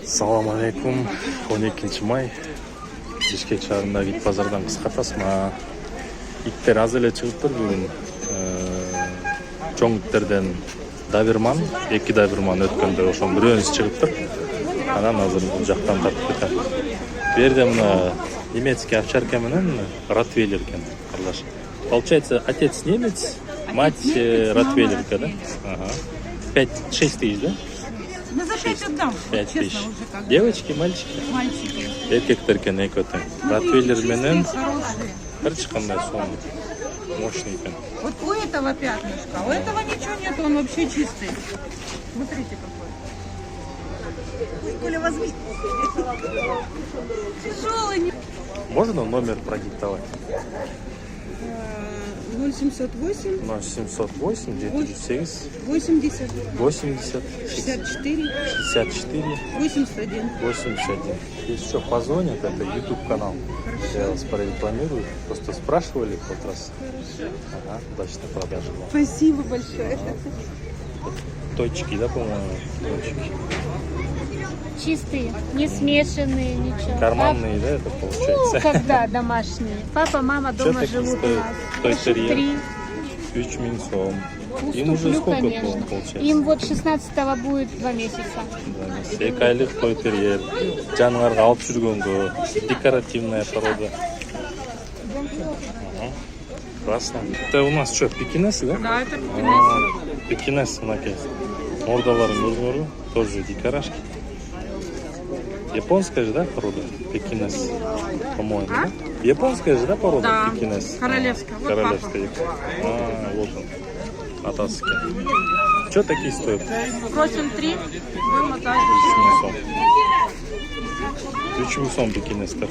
Assalomu alaykum. 12-may. Bishkek shahrindagi it bozoridan qisqa tasma. Itler az эле чыгыптыр бүгүн. Чоң иттерден Доберман, 2 Доберман өткөндө ошон бирөөсү чыгыптыр. Анан азыр бул жактан тартып кетет. Бу жерде мына немецкий овчарка менен ротвейлер экен, кардаш. Получается, отец немец, мать ротвейлерка, да? Ага. 5-6 тысяч, да? Ну, за 5 отдам. 5 честно, тысяч. уже как бы. Девочки, мальчики? Мальчики. Эркектер экен экөөтөн. Ну, Ротвейлер чистые, менен хорошие. эч кандай сонун. Мощный экен. Вот у этого пятнышка, у этого ничего нет, он вообще чистый. Смотрите какой. Ой, Коля, возьми. Тяжелый. Можно номер продиктовать? 0708 0708 908 80 80 64 64 81. 81. Если что, позвонят, это YouTube канал. Я вас прорекламирую. Просто спрашивали в тот раз. Ага, удачной продажи вам. Спасибо большое. Точки, да, по-моему? Точки. Чистые, не смешанные, ничего. Карманные, да, это Ну, получается? когда домашние. Папа, мама дома такие живут у стоят? нас. Той Штук терьер? 3. 3 минцом. Им уже Уступлю, сколько конечно. получается? Им вот 16-го будет 2 месяца. 2 айлык той терьер. Жануарга алып жүргөнгө. Декоративная порода. Ага. Классно. Это у нас что, пекинесы, да? Да, это пекинес. Пекинес, мынакей. Мордаларын көрдүңөрбү? Тоже дикарашки. Японская же, да, порода? Пекинес, по-моему, да? Японская же, да, порода? Да. Пекинес. Королевская. Вот Королевская. Вот он. Атасский. Что такие стоят? Просим 3, вы мотаете. 3 сом пекинестер.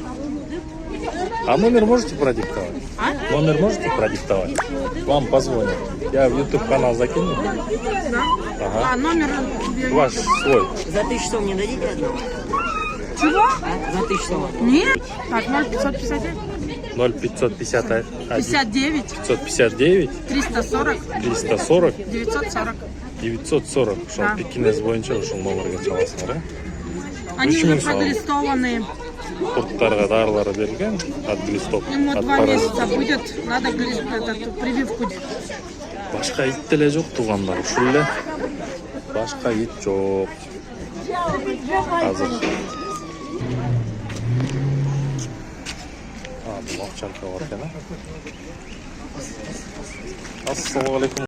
А номер можете продиктовать? А? Номер можете продиктовать? Вам позвонят. Я в YouTube канал закину. Да. Ага. А номер... Ваш свой. За 1000 сом не дадите одного? Чего? За 1000 сом. Нет. Так, 0559. 0551 59. 559 340. 340 940. 940. Ошол Да. пекинес боюнча ошол номерге чаласыңар, Они Почему уже сам? проглистованные. Курттарга дарылары берилген от глистов, Ему от 2 паразитов. месяца будет. Надо эту прививку делать. Башка ит деле жок туугандар, ушул эле. Башка ит жок. Азыр. Бул овчарка бар экен, а? Ассалому алейкум.